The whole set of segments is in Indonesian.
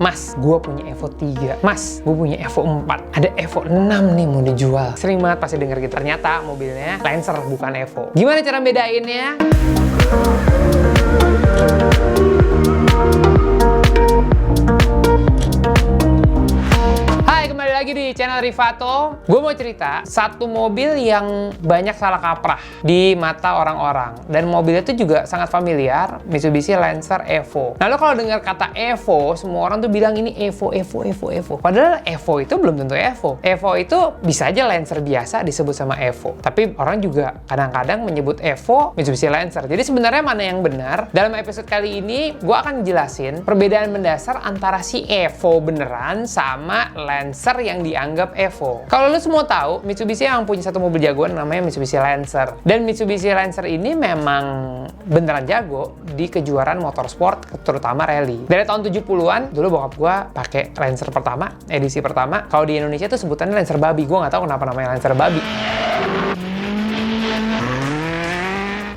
Mas, gue punya Evo 3. Mas, gue punya Evo 4. Ada Evo 6 nih mau dijual. Sering banget pasti denger gitu. Ternyata mobilnya Lancer bukan Evo. Gimana cara bedainnya? Lagi di channel Rivato, gue mau cerita satu mobil yang banyak salah kaprah di mata orang-orang, dan mobilnya itu juga sangat familiar, Mitsubishi Lancer Evo. Nah, lo kalau dengar kata Evo, semua orang tuh bilang ini Evo. Padahal Evo itu belum tentu Evo. Evo itu bisa aja Lancer biasa disebut sama Evo, tapi orang juga kadang-kadang menyebut Evo Mitsubishi Lancer. Jadi sebenarnya mana yang benar? Dalam episode kali ini, gue akan jelasin perbedaan mendasar antara si Evo beneran sama Lancer yang dianggap Evo. Kalau lu semua tahu, Mitsubishi yang punya satu mobil jagoan namanya Mitsubishi Lancer. Dan Mitsubishi Lancer ini memang beneran jago di kejuaraan motorsport, terutama rally. Dari tahun 70-an, dulu bokap gua pakai Lancer pertama, edisi pertama. Kalau di Indonesia tuh sebutannya Lancer Babi. Gua nggak tahu kenapa namanya Lancer Babi.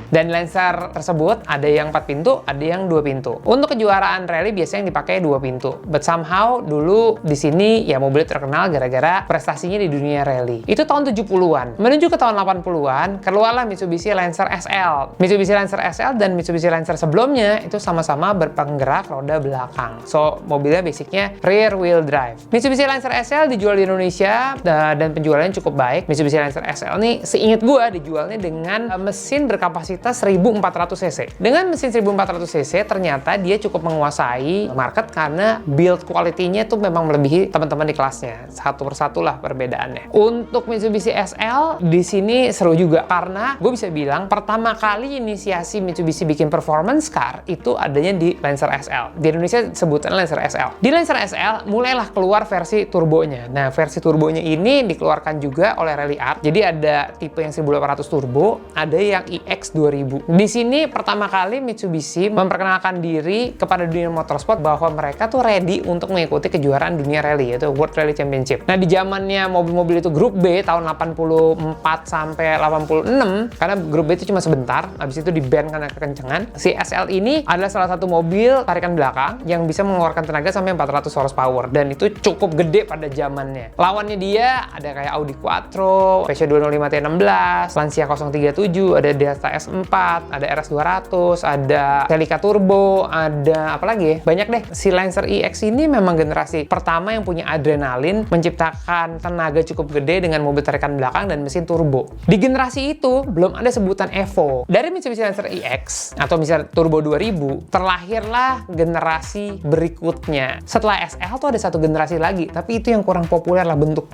Dan Lancer tersebut ada yang 4 pintu, ada yang 2 pintu. Untuk kejuaraan rally biasanya yang dipakai 2 pintu. But somehow dulu di sini ya mobilnya terkenal gara-gara prestasinya di dunia rally. Itu tahun 70-an. Menuju ke tahun 80-an, keluarlah Mitsubishi Lancer SL. Mitsubishi Lancer SL dan Mitsubishi Lancer sebelumnya itu sama-sama berpenggerak roda belakang. So, mobilnya basicnya rear wheel drive. Mitsubishi Lancer SL dijual di Indonesia dan penjualannya cukup baik. Mitsubishi Lancer SL nih seingat gua dijualnya dengan mesin berkapasitas 1400 cc. Dengan mesin 1400 cc ternyata dia cukup menguasai market karena build quality-nya tuh memang melebihi teman-teman di kelasnya. Satu persatu lah perbedaannya. Untuk Mitsubishi SL di sini seru juga karena gue bisa bilang pertama kali inisiasi Mitsubishi bikin performance car itu adanya di Lancer SL. Di Indonesia sebutan Lancer SL. Di Lancer SL mulailah keluar versi turbonya. Nah, versi turbonya ini dikeluarkan juga oleh Rally Art. Jadi ada tipe yang 1800 turbo, ada yang iX 2000. Di sini pertama kali Mitsubishi memperkenalkan diri kepada dunia motorsport bahwa mereka tuh ready untuk mengikuti kejuaraan dunia rally, yaitu World Rally Championship. Nah, di zamannya mobil-mobil itu grup B tahun 84 sampai 86, karena grup B itu cuma sebentar, habis itu di-ban karena kekencangan. Si SL ini adalah salah satu mobil tarikan belakang yang bisa mengeluarkan tenaga sampai 400 horsepower, dan itu cukup gede pada zamannya. Lawannya dia ada kayak Audi Quattro, Peugeot 205 T16, Lancia 037, ada Dasta S4, ada RS200, ada Celica Turbo, ada apa lagi ya? Banyak deh. Si Lancer iX ini memang generasi pertama yang punya adrenalin, menciptakan tenaga cukup gede dengan mobil tarikan belakang dan mesin turbo. Di generasi itu belum ada sebutan Evo. Dari Mitsubishi Lancer iX atau misalnya Turbo 2000, terlahirlah generasi berikutnya. Setelah SL tuh ada satu generasi lagi, tapi itu yang kurang populer lah, bentuk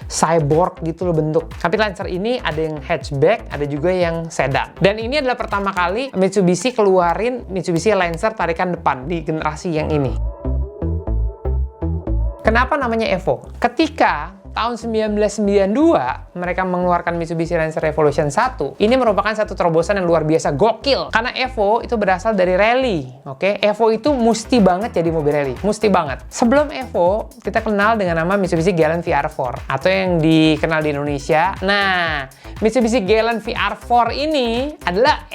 cyborg gitu loh bentuk. Tapi Lancer ini ada yang hatchback, ada juga yang sedan. Dan ini adalah pertama kali Mitsubishi keluarin Mitsubishi Lancer tarikan depan di generasi yang ini. Kenapa namanya Evo? Ketika tahun 1992 mereka mengeluarkan Mitsubishi Lancer Revolution 1. Ini merupakan satu terobosan yang luar biasa gokil. Karena Evo itu berasal dari rally. Oke, Evo itu mesti banget jadi mobil rally. Mesti banget. Sebelum Evo, kita kenal dengan nama Mitsubishi Galant VR4 atau yang dikenal di Indonesia. Nah, Mitsubishi Galant VR4 ini adalah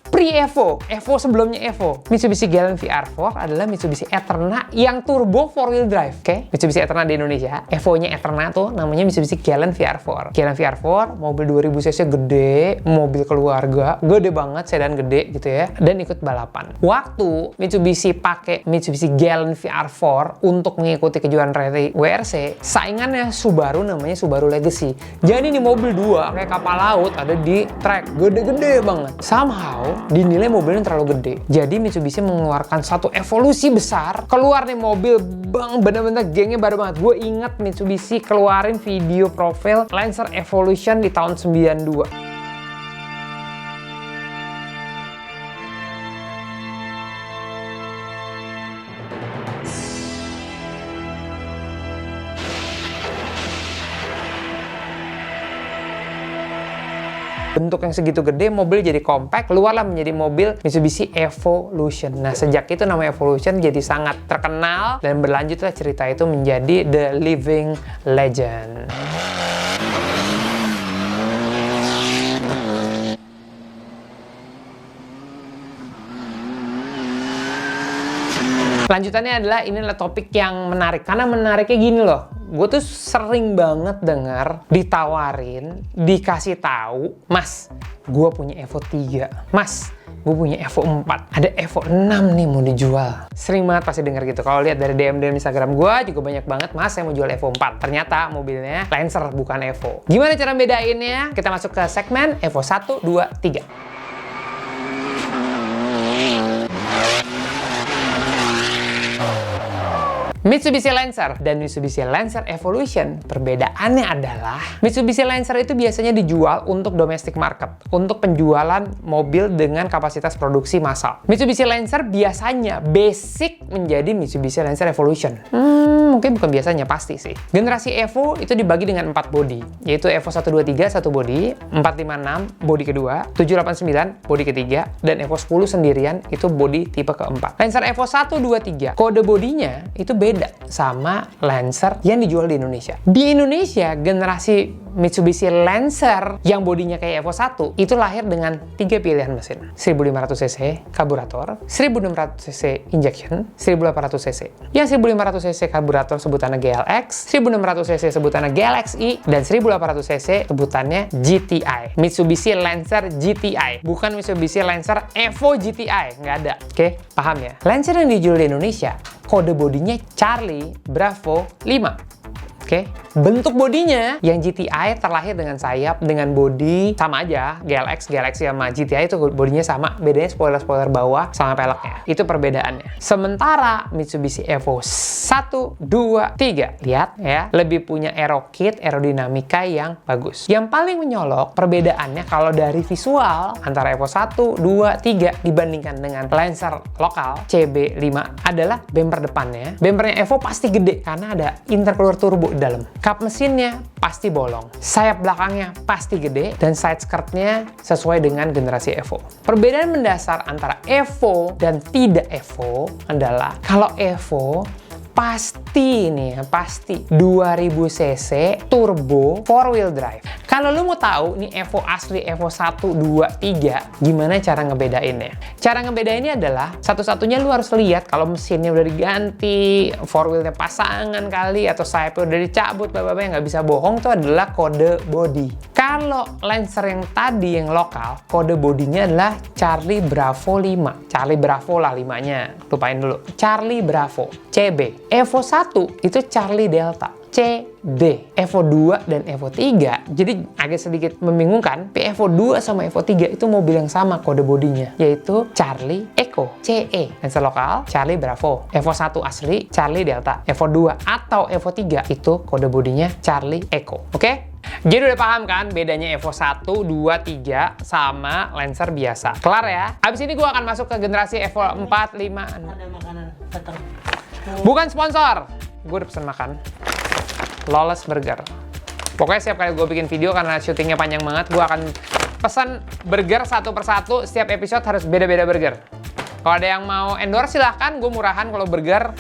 pre-Evo. Evo sebelumnya Evo. Mitsubishi Galant VR4 adalah Mitsubishi Eterna yang turbo 4-wheel drive. Oke, Mitsubishi Eterna di Indonesia. Evo-nya Eterna tuh namanya Mitsubishi Galant VR4. Galant VR4, mobil 2000 cc gede, mobil keluarga, gede banget, sedan gede gitu ya, dan ikut balapan. Waktu Mitsubishi pakai Mitsubishi Galant VR4 untuk mengikuti kejuaraan rally WRC, saingannya Subaru namanya Subaru Legacy. Jadi di mobil 2 kayak kapal laut ada di track, gede-gede banget. Somehow dinilai mobilnya terlalu gede. Jadi Mitsubishi mengeluarkan satu evolusi besar. Keluar nih mobil, bang, bener-bener gengnya baru banget. Gue inget Mitsubishi keluarin video profil Lancer Evolution di tahun 92. Bentuk yang segitu gede, mobil jadi compact, keluarlah menjadi mobil Mitsubishi Evolution. Nah, sejak itu nama Evolution jadi sangat terkenal dan berlanjutlah cerita itu menjadi the living legend. Lanjutannya adalah, ini adalah topik yang menarik. Karena menariknya gini loh, gue tuh sering banget dengar ditawarin, dikasih tahu, Mas, gue punya Evo 3. Mas, gue punya Evo 4. Ada Evo 6 nih mau dijual. Sering banget pasti denger gitu. Kalau lihat dari DM Instagram gue juga banyak banget, Mas, saya mau jual Evo 4. Ternyata mobilnya Lancer bukan Evo. Gimana cara bedainnya? Kita masuk ke segmen Evo 1, 2, 3. Mitsubishi Lancer dan Mitsubishi Lancer Evolution. Perbedaannya adalah Mitsubishi Lancer itu biasanya dijual untuk domestic market, untuk penjualan mobil dengan kapasitas produksi massal. Mitsubishi Lancer biasanya basic menjadi Mitsubishi Lancer Evolution. Mungkin bukan biasanya, pasti sih. Generasi Evo itu dibagi dengan 4 bodi, yaitu Evo 123 1 bodi, 456 bodi kedua, 789 bodi ketiga, dan Evo 10 sendirian itu bodi tipe keempat. Lancer Evo 123 kode bodinya itu beda sama Lancer yang dijual di Indonesia. Di Indonesia, generasi Mitsubishi Lancer yang bodinya kayak Evo 1 itu lahir dengan 3 pilihan mesin. 1500cc karburator, 1600cc injection, 1800cc. Yang 1500cc karburator sebutannya GLX, 1600cc sebutannya GLXi, dan 1800cc sebutannya GTI. Mitsubishi Lancer GTI, bukan Mitsubishi Lancer Evo GTI, nggak ada. Oke, paham ya? Lancer yang dijual di Indonesia, kode bodinya Charlie Bravo 5. Oke, bentuk bodinya yang GTI terlahir dengan sayap, dengan bodi sama aja. Galaxy sama GTI itu bodinya sama, bedanya spoiler bawah sama peleknya. Itu perbedaannya. Sementara Mitsubishi Evo 1, 2, 3, lihat ya, lebih punya aero kit, aerodinamika yang bagus. Yang paling menyolok perbedaannya kalau dari visual antara Evo 1, 2, 3 dibandingkan dengan Lancer lokal CB5 adalah bumper depannya. Bumpernya Evo pasti gede karena ada intercooler turbo dalam. Kap mesinnya pasti bolong. Sayap belakangnya pasti gede dan side skirtnya sesuai dengan generasi Evo. Perbedaan mendasar antara Evo dan tidak Evo adalah kalau Evo pasti nih, pasti 2000 cc turbo 4-wheel drive. Kalau lu mau tahu nih Evo asli Evo 1, 2, 3, gimana cara ngebedainnya? Cara ngebedainnya adalah satu-satunya lu harus lihat kalau mesinnya udah diganti, 4-wheelnya pasangan kali, atau sayapnya udah dicabut, yang nggak bisa bohong tuh adalah kode body. Kalau Lancer yang tadi yang lokal, kode bodinya adalah Charlie Bravo 5. Charlie Bravo lah 5-nya, lupain dulu. Charlie Bravo, CB. Evo 1 itu Charlie Delta, CD. Evo 2 dan Evo 3 jadi agak sedikit membingungkan. Evo 2 sama Evo 3 itu mobil yang sama kode bodinya, yaitu Charlie Echo, CE. Lancer lokal Charlie Bravo, Evo 1 asli Charlie Delta, Evo 2 atau Evo 3 itu kode bodinya Charlie Echo. Oke? Jadi udah paham kan bedanya Evo 1, 2, 3 sama Lancer biasa. Kelar ya? Abis ini gue akan masuk ke generasi Evo 4, 5. Ada makanan datang. Bukan sponsor, gue udah pesen makan. Lawless Burger. Pokoknya setiap kali gue bikin video, karena syutingnya panjang banget, gue akan pesan burger satu persatu. Setiap episode harus beda-beda burger. Kalau ada yang mau endorse silahkan, gue murahan kalau burger.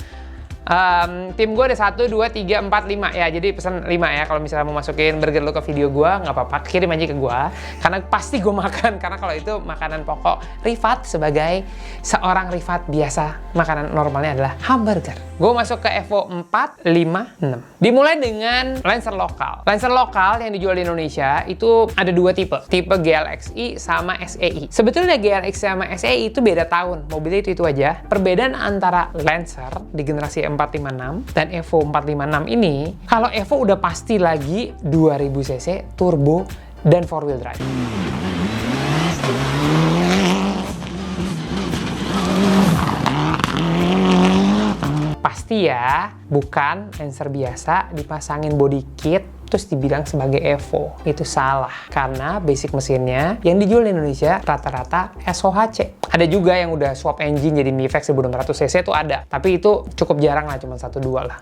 Tim gue ada 1, 2, 3, 4, 5 ya, jadi pesan 5 ya. Kalau misalnya mau masukin burger lo ke video gue, nggak apa-apa, kirim aja ke gue, karena pasti gue makan, karena kalau itu makanan pokok Rifat. Sebagai seorang Rifat biasa, makanan normalnya adalah hamburger. Gue masuk ke Evo 4, 5, 6. Dimulai dengan Lancer lokal. Lancer lokal yang dijual di Indonesia itu ada 2 tipe, tipe GLXi sama SEI. Sebetulnya GLXi sama SEI itu beda tahun, mobilnya itu aja. Perbedaan antara Lancer di generasi 456 dan Evo 456 ini, kalau Evo udah pasti lagi 2000 cc turbo dan 4-wheel drive. Pasti ya, bukan Lancer biasa dipasangin body kit terus dibilang sebagai Evo. Itu salah, karena basic mesinnya yang dijual di Indonesia rata-rata SOHC. Ada juga yang udah swap engine jadi Mifex 1600cc itu ada, tapi itu cukup jarang lah, cuma 1-2 lah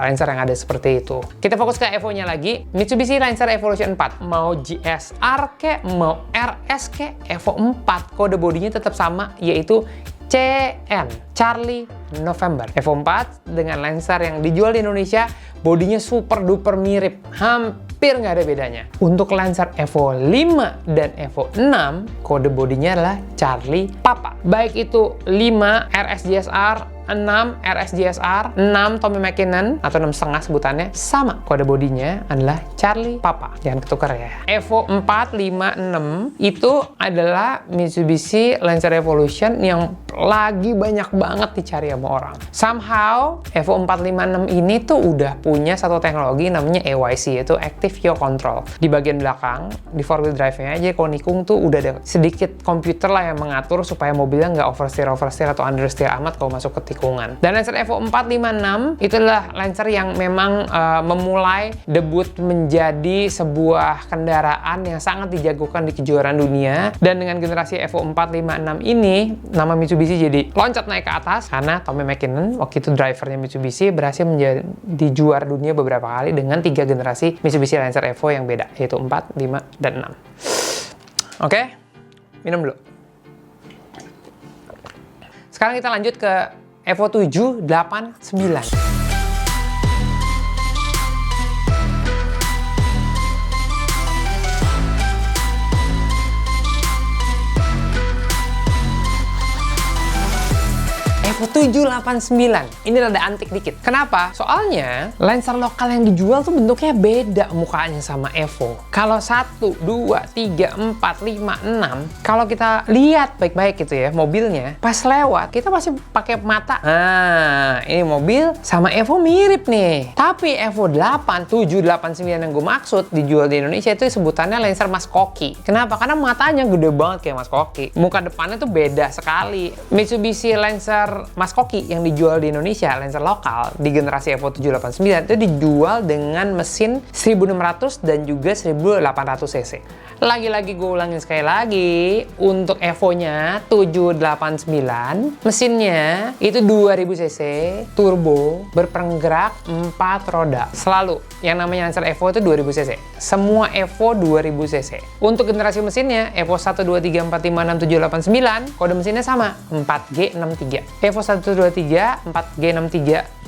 Lancer yang ada seperti itu. Kita fokus ke Evo-nya lagi. Mitsubishi Lancer Evolution 4, mau GSR ke, mau RS ke, Evo 4 kode bodinya tetap sama, yaitu CN, Charlie November. Evo 4 dengan Lancer yang dijual di Indonesia, bodinya super duper mirip, hampir nggak ada bedanya. Untuk Lancer Evo 5 dan Evo 6, kode bodinya adalah Charlie Papa. Baik itu 5 RS GSR 6 RSGSR, 6 Tommy McKinnon atau 6,5 sebutannya, sama. Kode bodinya adalah Charlie Papa. Jangan ketukar ya. Evo 456 itu adalah Mitsubishi Lancer Evolution yang lagi banyak banget dicari sama orang. Somehow Evo 456 ini tuh udah punya satu teknologi namanya AYC, yaitu Active Yaw Control. Di bagian belakang, di four wheel drive-nya aja kalau nikung tuh udah ada sedikit komputer lah yang mengatur supaya mobilnya nggak oversteer atau understeer amat kalau masuk ke tikungan. Dan Lancer Evo 456 itulah Lancer yang memang memulai debut menjadi sebuah kendaraan yang sangat dijagokan di kejuaraan dunia. Dan dengan generasi Evo 456 ini, nama Mitsubishi jadi loncat naik ke atas karena Tommy McKinnon, waktu itu drivernya Mitsubishi, berhasil menjadi juara dunia beberapa kali dengan 3 generasi Mitsubishi Lancer Evo yang beda, yaitu 4, 5, dan 6. Oke, minum dulu. Sekarang kita lanjut ke Evo 7, 8, 9. Evo 789. Ini rada antik dikit. Kenapa? Soalnya Lancer lokal yang dijual tuh bentuknya beda mukanya sama Evo. Kalau 1, 2, 3, 4, 5, 6, kalau kita lihat baik-baik gitu ya mobilnya, pas lewat kita pasti pakai mata. Nah, ini mobil sama Evo mirip nih. Tapi Evo 8, 7, 8, 9 yang gue maksud dijual di Indonesia itu sebutannya Lancer Mas Koki. Kenapa? Karena matanya gede banget kayak Mas Koki. Muka depannya tuh beda sekali. Mitsubishi Lancer Mas Koki yang dijual di Indonesia, Lancer lokal di generasi Evo 789 itu dijual dengan mesin 1600 dan juga 1800 cc. Lagi-lagi gue ulangin sekali lagi, untuk Evo-nya 789, mesinnya itu 2000 cc, turbo, berpenggerak 4 roda. Selalu yang namanya Lancer Evo itu 2000 cc. Semua Evo 2000 cc. Untuk generasi mesinnya Evo 1, 2, 3, 4, 5, 6, 7, 8, 9, kode mesinnya sama, 4G63. Evo 1, 2, 3, 4G63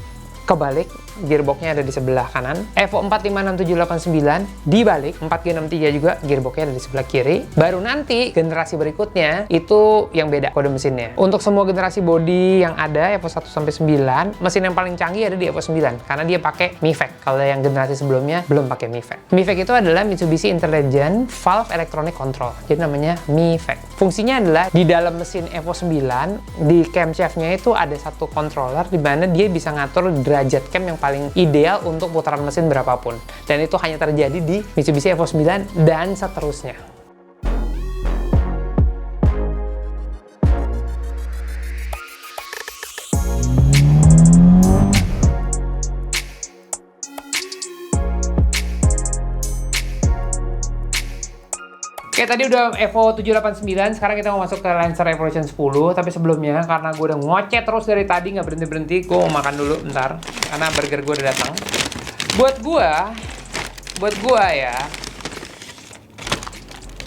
kebalik, gearboxnya ada di sebelah kanan. Evo 4, 5, 6, 7, 8, 9 dibalik, 4G63 juga gearboxnya ada di sebelah kiri. Baru nanti generasi berikutnya itu yang beda kode mesinnya. Untuk semua generasi bodi yang ada Evo 1 sampai 9, mesin yang paling canggih ada di Evo 9 karena dia pakai MIVEC. Kalau yang generasi sebelumnya belum pakai MIVEC. MIVEC itu adalah Mitsubishi Intelligent Valve Electronic Control. Jadi namanya MIVEC. Fungsinya adalah di dalam mesin Evo 9 di camshaft-nya itu ada satu controller di mana dia bisa ngatur derajat cam yang paling ideal untuk putaran mesin berapapun. Dan itu hanya terjadi di Mitsubishi Evo 9 dan seterusnya. Oke, tadi udah Evo 789, sekarang kita mau masuk ke Lancer Evolution 10. Tapi sebelumnya, karena gue udah ngoceh terus dari tadi, nggak berhenti-berhenti, gue mau makan dulu bentar. Karena burger gue udah datang. Buat gue ya,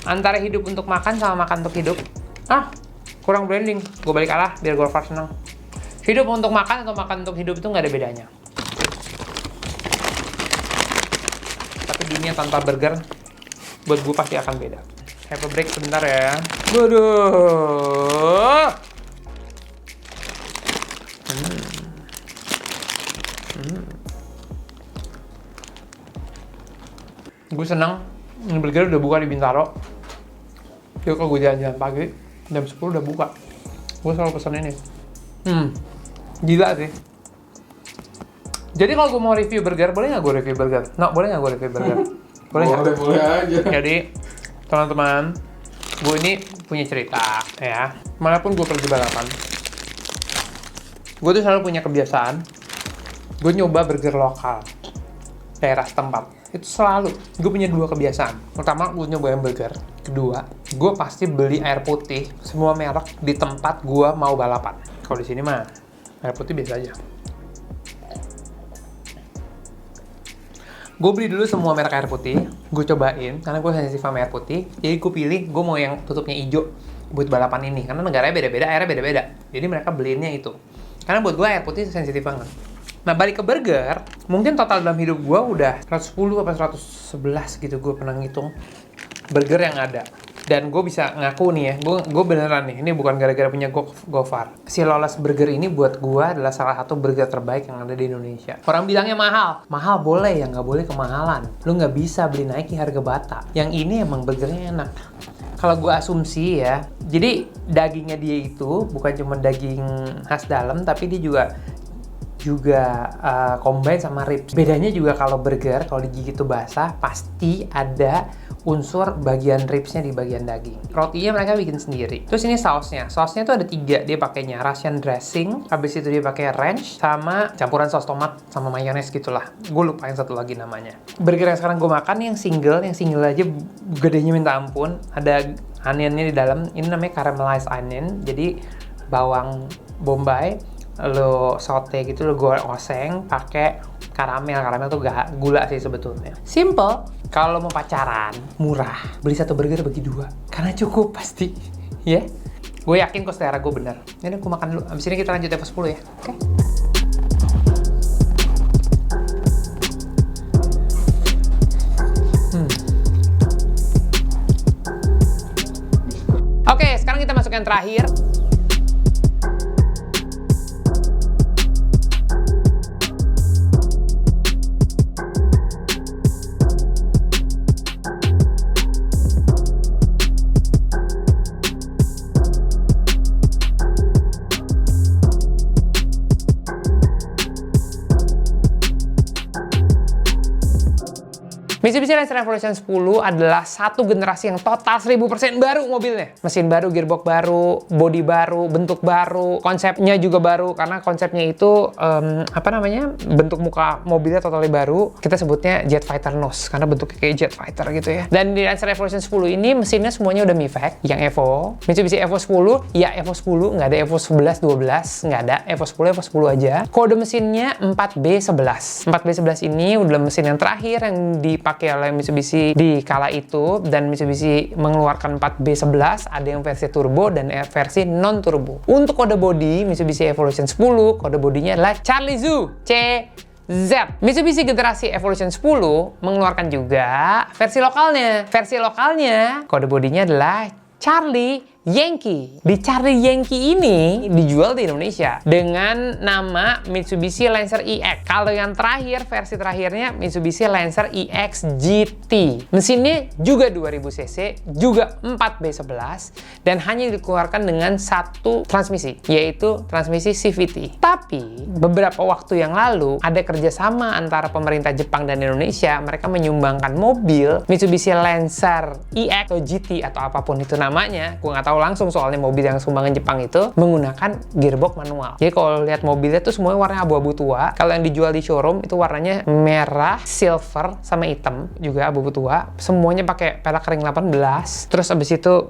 antara hidup untuk makan sama makan untuk hidup, kurang branding. Gue balik arah, biar gue seneng. Hidup untuk makan atau makan untuk hidup itu nggak ada bedanya. Tapi dunia tanpa burger, buat gue pasti akan beda. Have a break sebentar ya. Waduh. Gue senang. Ini burger udah buka di Bintaro. Yuk kalau gue jalan-jalan pagi, jam 10 udah buka. Gue selalu pesen ini. Gila sih. Jadi kalau gue mau review burger, boleh nggak gue review burger? No, boleh nggak gue review burger? Boleh nggak? Boleh aja. Jadi, teman-teman, gue ini punya cerita ya. Manapun gue pergi balapan, gue tuh selalu punya kebiasaan. Gue nyoba burger lokal daerah setempat. Itu selalu. Gue punya 2 kebiasaan. Pertama, gue nyoba burger. Kedua, gue pasti beli air putih semua merek di tempat gue mau balapan. Kalau di sini mah air putih biasa aja. Gue beli dulu semua merek air putih, gue cobain, karena gue sensitif sama air putih. Jadi gue pilih, gue mau yang tutupnya hijau buat balapan ini. Karena negaranya beda-beda, airnya beda-beda. Jadi mereka beliinnya itu. Karena buat gue air putih sensitif banget. Nah, balik ke burger, mungkin total dalam hidup gue udah 110 apa 111 gitu, gue pernah ngitung burger yang ada. Dan gue bisa ngaku nih ya, gue beneran nih, ini bukan gara-gara punya Gofar. Si Lawless Burger ini buat gue adalah salah satu burger terbaik yang ada di Indonesia. Orang bilangnya mahal. Mahal boleh, ya nggak boleh kemahalan. Lu nggak bisa beli naiki harga bata. Yang ini emang burgernya enak. Kalau gue asumsi ya, jadi dagingnya dia itu bukan cuma daging khas dalam, tapi dia juga combine sama ribs. Bedanya juga kalau burger, kalau digigit itu basah, pasti ada unsur bagian ribsnya di bagian daging. Rotinya mereka bikin sendiri. Terus ini sausnya. Sausnya tuh ada 3. Dia pakainya Russian dressing, habis itu dia pakai ranch, sama campuran saus tomat sama mayones gitulah. Gue lupa yang satu lagi namanya. Burger yang sekarang gue makan yang single aja gedenya minta ampun. Ada onionnya di dalam. Ini namanya caramelized onion. Jadi bawang bombay lo saute gitu, lo oseng pakai karamel tuh gak gula sih sebetulnya. Simple. Kalau mau pacaran murah, beli 1 burger bagi 2 karena cukup pasti ya. Gue yakin kok selera gue bener. Ini aku makan dulu, abis ini kita lanjut Evo 10 ya. Oke? Oke, sekarang kita masuk yang terakhir. Mitsubishi Lancer Evolution 10 adalah satu generasi yang total 1000% baru mobilnya. Mesin baru, gearbox baru, bodi baru, bentuk baru, konsepnya juga baru karena konsepnya itu bentuk muka mobilnya totally baru. Kita sebutnya Jet Fighter Nose karena bentuknya kayak Jet Fighter gitu ya. Dan di Lancer Evolution 10 ini mesinnya semuanya udah Mifec yang Evo. Mitsubishi Evo 10, ya Evo 10, nggak ada Evo 11, 12, nggak ada. Evo 10 aja. Kode mesinnya 4B11. 4B11 ini udah mesin yang terakhir yang dipakai oleh Mitsubishi di kala itu, dan Mitsubishi mengeluarkan 4B11, ada yang versi turbo dan versi non turbo. Untuk kode bodi Mitsubishi Evolution 10, kode bodinya adalah Charlie Zoo CZ. Mitsubishi generasi Evolution 10 mengeluarkan juga versi lokalnya. Versi lokalnya kode bodinya adalah Charlie Yankee. Di Charlie Yankee ini dijual di Indonesia dengan nama Mitsubishi Lancer EX. Kalau yang terakhir, versi terakhirnya Mitsubishi Lancer EX GT. Mesinnya juga 2000 cc, juga 4B11, dan hanya dikeluarkan dengan satu transmisi, yaitu transmisi CVT. Tapi, beberapa waktu yang lalu, ada kerjasama antara pemerintah Jepang dan Indonesia. Mereka menyumbangkan mobil Mitsubishi Lancer EX atau GT atau apapun itu namanya. Gue nggak tahu langsung soalnya mobil yang sumbangan Jepang itu menggunakan gearbox manual. Jadi kalau lihat mobilnya tuh semuanya warna abu-abu tua. Kalau yang dijual di showroom itu warnanya merah, silver, sama hitam juga abu-abu tua. Semuanya pakai pelek ring 18. Terus abis itu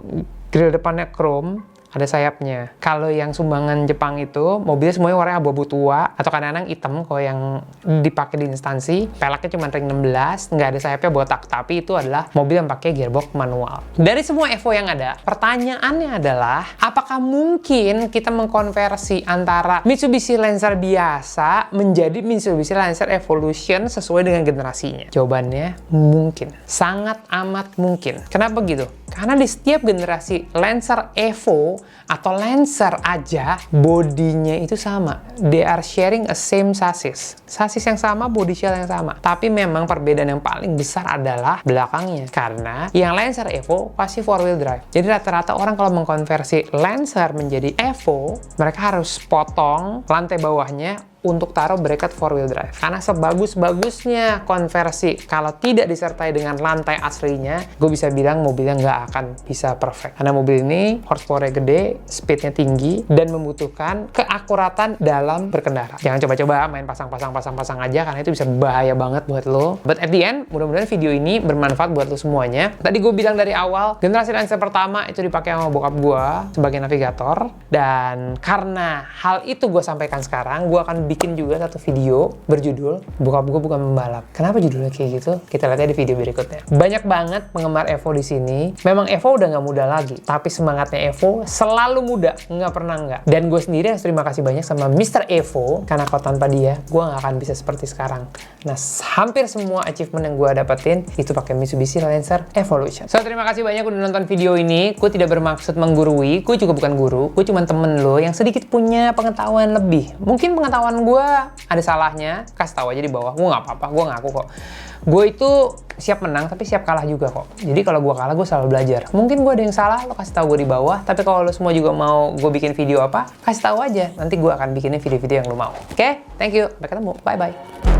grill depannya chrome, ada sayapnya. Kalau yang sumbangan Jepang itu mobilnya semuanya warna abu-abu tua atau kadang-kadang hitam. Kalau yang dipakai di instansi peleknya cuma ring 16, nggak ada sayapnya botak, tapi itu adalah mobil yang pakai gearbox manual. Dari semua Evo yang ada, pertanyaannya adalah apakah mungkin kita mengkonversi antara Mitsubishi Lancer biasa menjadi Mitsubishi Lancer Evolution sesuai dengan generasinya? Jawabannya mungkin, sangat amat mungkin. Kenapa gitu? Karena di setiap generasi Lancer Evo atau Lancer aja bodinya itu sama. They are sharing a same chassis. Chassis yang sama, body shell yang sama. Tapi memang perbedaan yang paling besar adalah belakangnya. Karena yang Lancer Evo pasti 4-wheel drive. Jadi rata-rata orang kalau mengkonversi Lancer menjadi Evo, mereka harus potong lantai bawahnya untuk taruh bracket 4-wheel drive. Karena sebagus-bagusnya konversi, kalau tidak disertai dengan lantai aslinya, gue bisa bilang mobilnya nggak akan bisa perfect. Karena mobil ini horsepower-nya gede, speed-nya tinggi, dan membutuhkan keakuratan dalam berkendara. Jangan coba-coba main pasang aja, karena itu bisa bahaya banget buat lo. But at the end, mudah-mudahan video ini bermanfaat buat lo semuanya. Tadi gue bilang dari awal, generasi Lancer pertama itu dipakai sama bokap gue sebagai navigator. Dan karena hal itu gue sampaikan sekarang, gue akan bikin juga satu video berjudul Bokap Gue Bukan Pembalap. Kenapa judulnya kayak gitu? Kita lihat di video berikutnya. Banyak banget penggemar Evo di sini. Memang Evo udah nggak muda lagi, tapi semangatnya Evo selalu muda, nggak pernah nggak. Dan gue sendiri harus terima kasih banyak sama Mr. Evo, karena kalau tanpa dia, gue nggak akan bisa seperti sekarang. Nah, hampir semua achievement yang gue dapetin itu pakai Mitsubishi Lancer Evolution. So, terima kasih banyak udah nonton video ini. Gue tidak bermaksud menggurui, gue juga bukan guru. Gue cuma temen lo yang sedikit punya pengetahuan lebih. Mungkin pengetahuan gue ada salahnya, kasih tahu aja di bawah. Gue nggak apa-apa, gue ngaku kok. Gue itu siap menang, tapi siap kalah juga kok. Jadi kalau gue kalah, gue selalu belajar. Mungkin gue ada yang salah, lo kasih tahu gue di bawah. Tapi kalau lo semua juga mau gue bikin video apa, kasih tahu aja. Nanti gue akan bikinin video-video yang lo mau. Oke? Thank you. Sampai ketemu. Bye-bye.